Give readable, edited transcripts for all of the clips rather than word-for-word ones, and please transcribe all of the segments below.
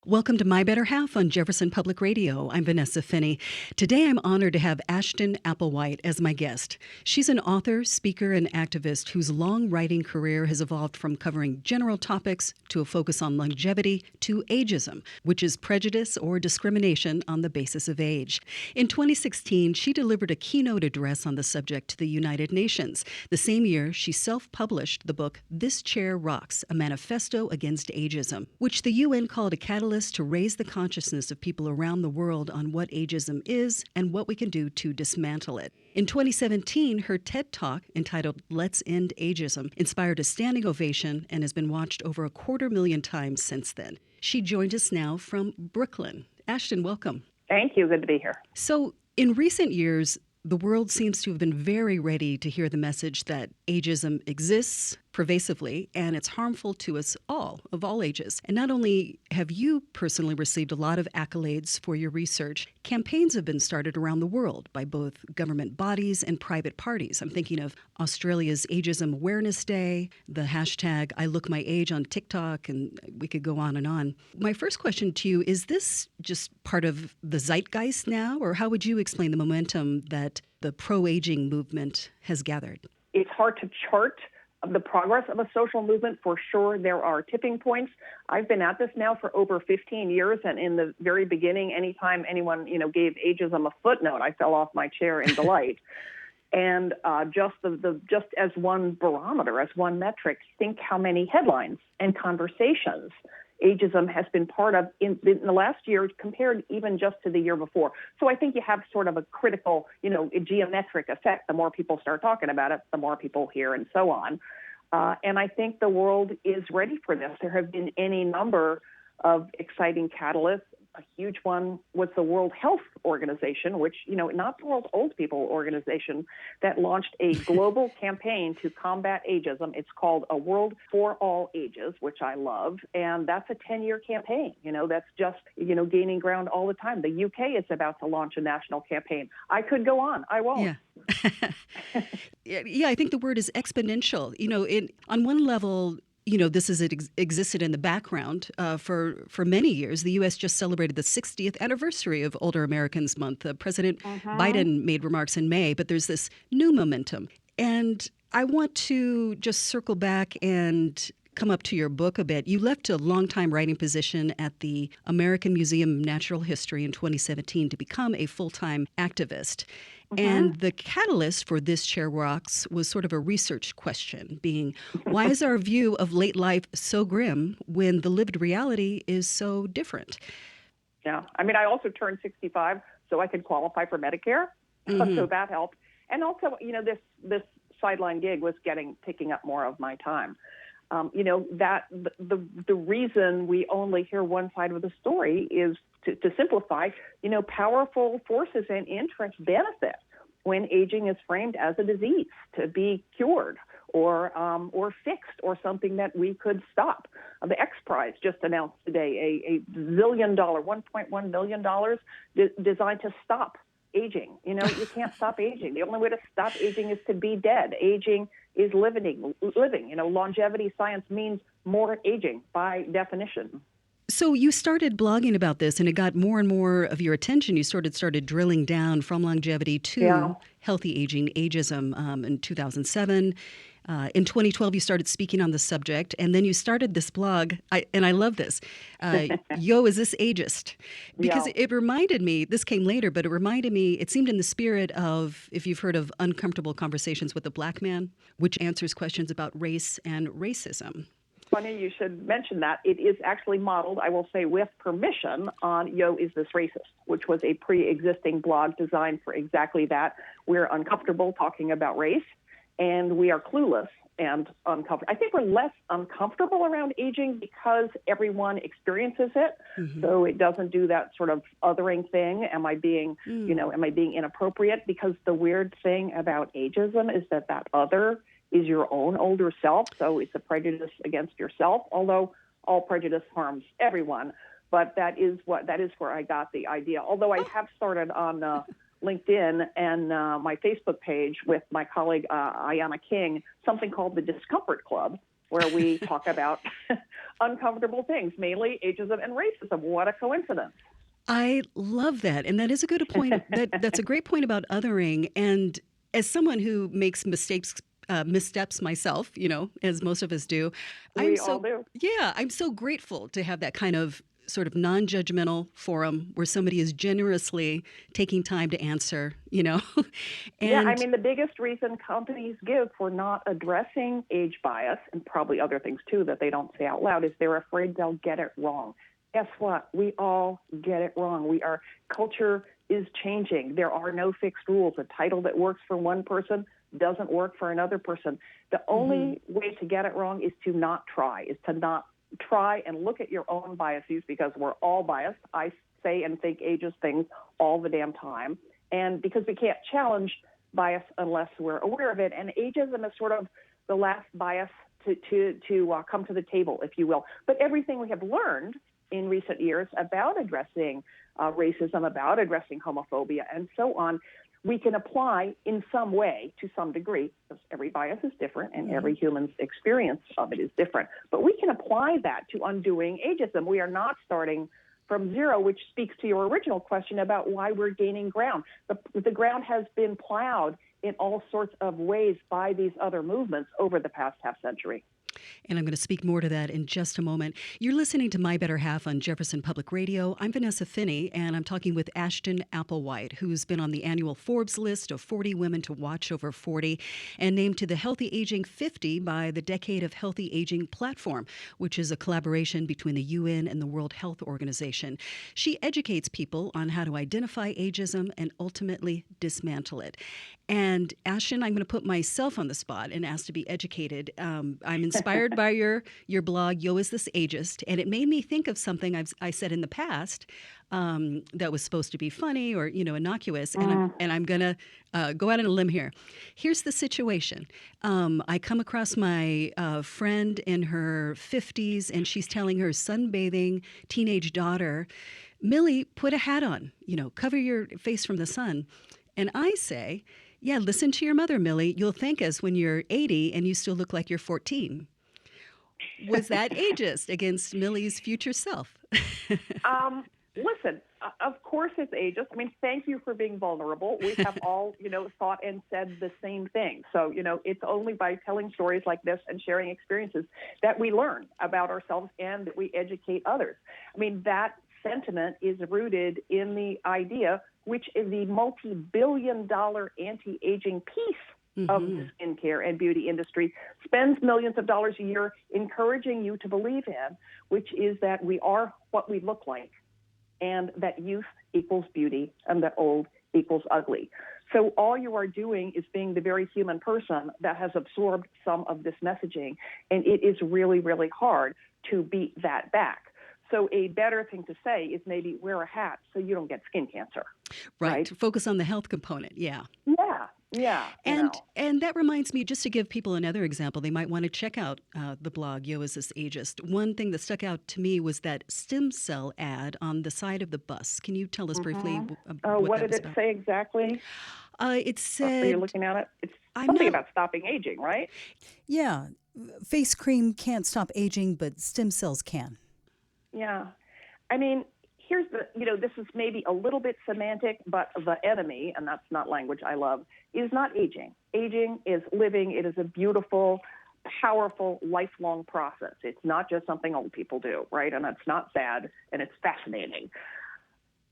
Welcome to My Better Half on Jefferson Public Radio. I'm Vanessa Finney. Today I'm honored to have Ashton Applewhite as my guest. She's an author, speaker, and activist whose long writing career has evolved from covering general topics to a focus on longevity to ageism, which is prejudice or discrimination on the basis of age. In 2016, she delivered a keynote address on the subject to the United Nations. The same year, she self-published the book This Chair Rocks, a Manifesto Against Ageism, which the UN called a catalyst to raise the consciousness of people around the world on what ageism is and what we can do to dismantle it. In 2017, her TED Talk, entitled Let's End Ageism, inspired a standing ovation and has been watched over 250,000 times since then. She joins us now from Brooklyn. Ashton, welcome. Thank you. Good to be here. So, in recent years, the world seems to have been very ready to hear the message that ageism exists pervasively and it's harmful to us all, of all ages. And not only have you personally received a lot of accolades for your research, campaigns have been started around the world by both government bodies and private parties. I'm thinking of Australia's Ageism Awareness Day, the hashtag I Look My Age on TikTok, and we could go on and on. My first question to you, is this just part of the zeitgeist now, or how would you explain the momentum that the pro-aging movement has gathered? It's hard to chart the progress of a social movement. For sure, there are tipping points. I've been at this now for over 15 years, and in the very beginning, anytime anyone gave ageism a footnote, I fell off my chair in delight. And just as one barometer, as one metric, think how many headlines and conversations ageism has been part of in the last year compared even just to the year before. So I think you have sort of a critical, a geometric effect. The more people start talking about it, the more people hear and so on. And I think the world is ready for this. There have been any number of exciting catalysts. A huge one was the World Health Organization, which, not the World Old People Organization, that launched a global campaign to combat ageism. It's called A World for All Ages, which I love. And that's a 10-year campaign. That's just, gaining ground all the time. The UK is about to launch a national campaign. I could go on. I won't. Yeah. Yeah, I think the word is exponential. On one level, this has existed in the background for many years. The U.S. just celebrated the 60th anniversary of Older Americans Month. President Biden made remarks in May, but there's this new momentum. And I want to just circle back and come up to your book a bit. You left a long-time writing position at the American Museum of Natural History in 2017 to become a full-time activist. And the catalyst for This Chair Rocks was sort of a research question, being, why is our view of late life so grim when the lived reality is so different? Yeah. I also turned 65, so I could qualify for Medicare. So that helped. And also, this sideline gig was taking up more of my time. That the reason we only hear one side of the story is, to simplify, powerful forces and interests benefit when aging is framed as a disease to be cured or fixed or something that we could stop. The X Prize just announced today a zillion dollar, $1.1 billion designed to stop aging. You can't stop aging. The only way to stop aging is to be dead. Aging is living. Longevity science means more aging by definition. So you started blogging about this, and it got more and more of your attention. You started drilling down from longevity to healthy aging, ageism, in 2007. In 2012, you started speaking on the subject, and then you started this blog, and I love this, Yo, is this ageist? Because it reminded me, this came later, but it reminded me, it seemed in the spirit of, if you've heard of Uncomfortable Conversations with a Black Man, which answers questions about race and racism. Funny you should mention that. It is actually modeled, I will say with permission, on Yo, Is This Racist?, which was a pre-existing blog designed for exactly that. We're uncomfortable talking about race, and we are clueless and uncomfortable. I think we're less uncomfortable around aging because everyone experiences it. So it doesn't do that sort of othering thing. Am I being inappropriate? Because the weird thing about ageism is that other is your own older self. So it's a prejudice against yourself, although all prejudice harms everyone. But that is where I got the idea. Although I have started on LinkedIn and my Facebook page with my colleague Ayanna King, something called the Discomfort Club, where we talk about uncomfortable things, mainly ageism and racism. What a coincidence. I love that. And that is a good point. That's a great point about othering. And as someone who makes missteps myself, as most of us do, We all do. Yeah, I'm so grateful to have that kind of sort of non-judgmental forum where somebody is generously taking time to answer, Yeah, I And mean, the biggest reason companies give for not addressing age bias, and probably other things too that they don't say out loud, is they're afraid they'll get it wrong. Guess what? We all get it wrong. Culture is changing. There are no fixed rules. A title that works for one person doesn't work for another person. The only way to get it wrong is to not try, and look at your own biases, because we're all biased. I say and think ageist things all the damn time. And because we can't challenge bias unless we're aware of it. And ageism is sort of the last bias to come to the table, if you will. But everything we have learned in recent years about addressing racism, about addressing homophobia, and so on, we can apply in some way to some degree, because every bias is different and every human's experience of it is different. But we can apply that to undoing ageism. We are not starting from zero, which speaks to your original question about why we're gaining ground. The ground has been plowed in all sorts of ways by these other movements over the past half century. And I'm going to speak more to that in just a moment. You're listening to My Better Half on Jefferson Public Radio. I'm Vanessa Finney, and I'm talking with Ashton Applewhite, who's been on the annual Forbes list of 40 women to watch over 40 and named to the Healthy Aging 50 by the Decade of Healthy Aging platform, which is a collaboration between the UN and the World Health Organization. She educates people on how to identify ageism and ultimately dismantle it. And Ashton, I'm going to put myself on the spot and ask to be educated. I'm inspired by your blog, Yo, Is This Ageist? And it made me think of something I said in the past that was supposed to be funny or, innocuous. And I'm going to go out on a limb here. Here's the situation. I come across my friend in her 50s, and she's telling her sunbathing teenage daughter, Millie, put a hat on, cover your face from the sun. And I say, yeah, listen to your mother, Millie. You'll thank us when you're 80 and you still look like you're 14. Was that ageist against Millie's future self? Listen, of course it's ageist. I mean, thank you for being vulnerable. We have all, thought and said the same thing. So, it's only by telling stories like this and sharing experiences that we learn about ourselves and that we educate others. I mean, that sentiment is rooted in the idea, which is the multi-billion-dollar anti-aging piece of the skincare and beauty industry, spends millions of dollars a year encouraging you to believe in, which is that we are what we look like, and that youth equals beauty, and that old equals ugly. So all you are doing is being the very human person that has absorbed some of this messaging, and it is really, really hard to beat that back. So a better thing to say is maybe wear a hat so you don't get skin cancer. Right. Focus on the health component. Yeah. Yeah. And that reminds me, just to give people another example, they might want to check out the blog, Yo, Is This Ageist? One thing that stuck out to me was that stem cell ad on the side of the bus. Can you tell us briefly what did it say exactly? It said... Are you looking at it? It's something about stopping aging, right? Yeah. Face cream can't stop aging, but stem cells can. Yeah. I mean, here's this is maybe a little bit semantic, but the enemy, and that's not language I love, is not aging. Aging is living. It is a beautiful, powerful, lifelong process. It's not just something old people do, right? And it's not sad, and it's fascinating.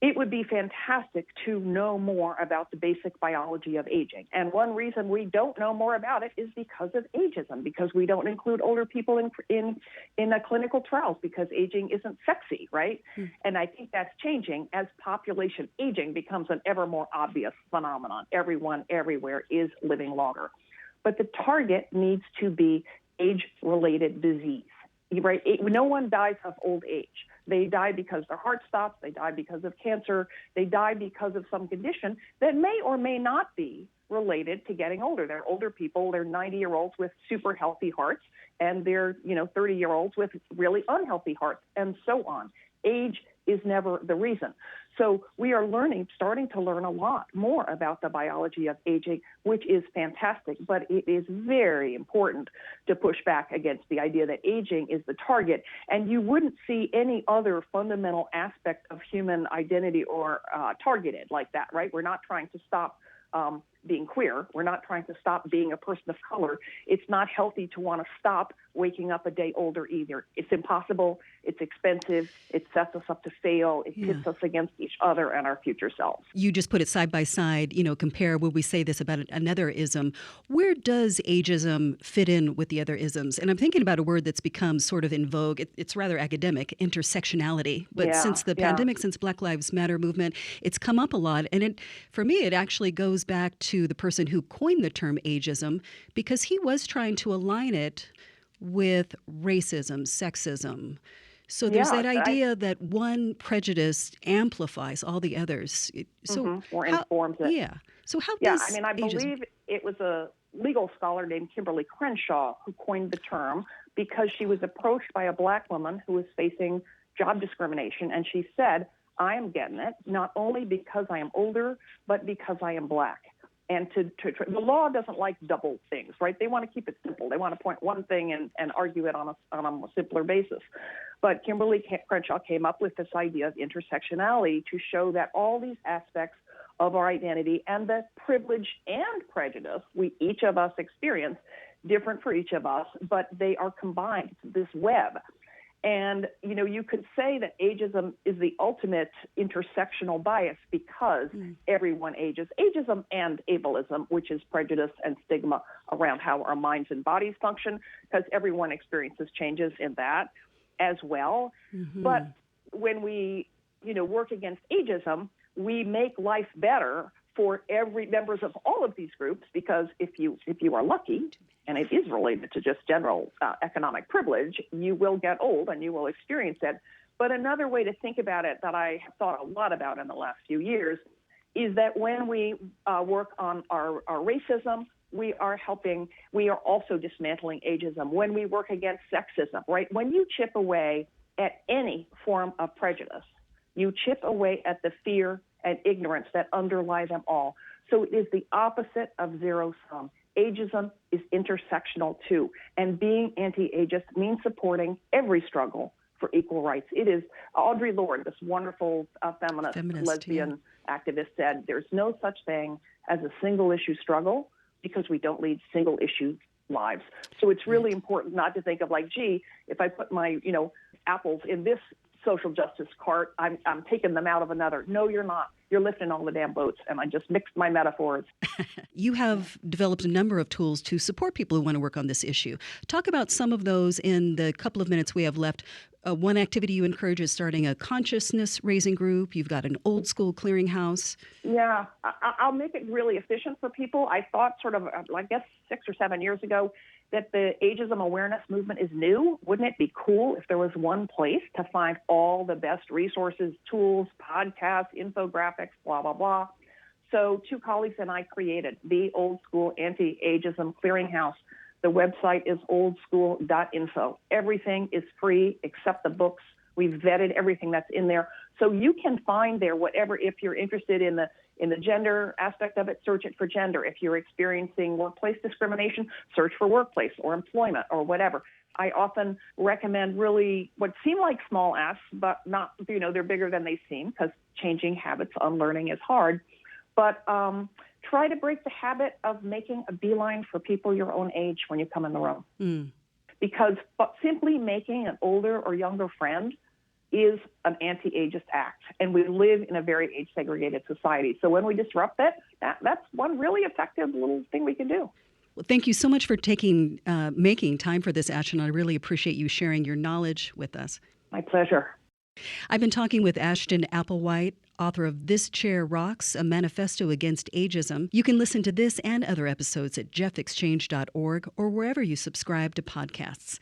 It would be fantastic to know more about the basic biology of aging. And one reason we don't know more about it is because of ageism, because we don't include older people in clinical trials, because aging isn't sexy, right? And I think that's changing as population aging becomes an ever more obvious phenomenon. Everyone, everywhere is living longer. But the target needs to be age-related disease, right? No one dies of old age. They die because their heart stops. They die because of cancer. They die because of some condition that may or may not be related to getting older. They're older people. They're 90-year-olds with super healthy hearts, and they're 30-year-olds with really unhealthy hearts, and so on. Age is never the reason. So we are starting to learn a lot more about the biology of aging, which is fantastic. But it is very important to push back against the idea that aging is the target. And you wouldn't see any other fundamental aspect of human identity or targeted like that, right? We're not trying to stop being queer. We're not trying to stop being a person of color. It's not healthy to want to stop waking up a day older either. It's impossible. It's expensive. It sets us up to fail. It pits us against each other and our future selves. You just put it side by side, compare when we say this about another ism. Where does ageism fit in with the other isms? And I'm thinking about a word that's become sort of in vogue. It's rather academic, intersectionality. But since the pandemic, since Black Lives Matter movement, it's come up a lot. And for me, it actually goes back to the person who coined the term ageism, because he was trying to align it with racism, sexism. So there's that idea that one prejudice amplifies all the others. So or informs it. Yeah. So how does I believe it was a legal scholar named Kimberly Crenshaw who coined the term, because she was approached by a Black woman who was facing job discrimination, and she said, I am getting it, not only because I am older, but because I am Black. And the law doesn't like double things, right? They want to keep it simple. They want to point one thing and argue it on a simpler basis. But Kimberly Crenshaw came up with this idea of intersectionality to show that all these aspects of our identity and the privilege and prejudice each of us experience, different for each of us, but they are combined, this web. And, you could say that ageism is the ultimate intersectional bias because everyone ages. Ageism and ableism, which is prejudice and stigma around how our minds and bodies function, because everyone experiences changes in that as well. But when we, work against ageism, we make life better for every members of all of these groups, because if you are lucky, and it is related to just general economic privilege, you will get old and you will experience it. But another way to think about it that I have thought a lot about in the last few years is that when we work on our racism, we are also dismantling ageism. When we work against sexism, right? When you chip away at any form of prejudice, you chip away at the fear and ignorance that underlie them all. So it is the opposite of zero sum. Ageism is intersectional too. And being anti-ageist means supporting every struggle for equal rights. It is, Audre Lorde, this wonderful feminist lesbian activist, said, there's no such thing as a single issue struggle because we don't lead single issue lives. So it's really important not to think of like, gee, if I put my, apples in this social justice cart, I'm taking them out of another. No, you're not. You're lifting all the damn boats. And I just mixed my metaphors. You have developed a number of tools to support people who want to work on this issue. Talk about some of those in the couple of minutes we have left. One activity you encourage is starting a consciousness-raising group. You've got an old-school clearinghouse. Yeah, I'll make it really efficient for people. I thought sort of, I guess, 6 or 7 years ago that the ageism awareness movement is new. Wouldn't it be cool if there was one place to find all the best resources, tools, podcasts, infographics, blah, blah, blah? So 2 colleagues and I created the Old School Anti-Ageism Clearinghouse. The website is oldschool.info. Everything is free except the books. We've vetted everything that's in there. So you can find there whatever, if you're interested in the gender aspect of it, search it for gender. If you're experiencing workplace discrimination, search for workplace or employment or whatever. I often recommend really what seem like small asks, but not, they're bigger than they seem, because changing habits, unlearning is hard. But try to break the habit of making a beeline for people your own age when you come in the room. Because simply making an older or younger friend is an anti-ageist act. And we live in a very age-segregated society. So when we disrupt it, that's one really effective little thing we can do. Well, thank you so much for making time for this, Ashton. I really appreciate you sharing your knowledge with us. My pleasure. I've been talking with Ashton Applewhite, author of This Chair Rocks, a manifesto against ageism. You can listen to this and other episodes at jeffexchange.org or wherever you subscribe to podcasts.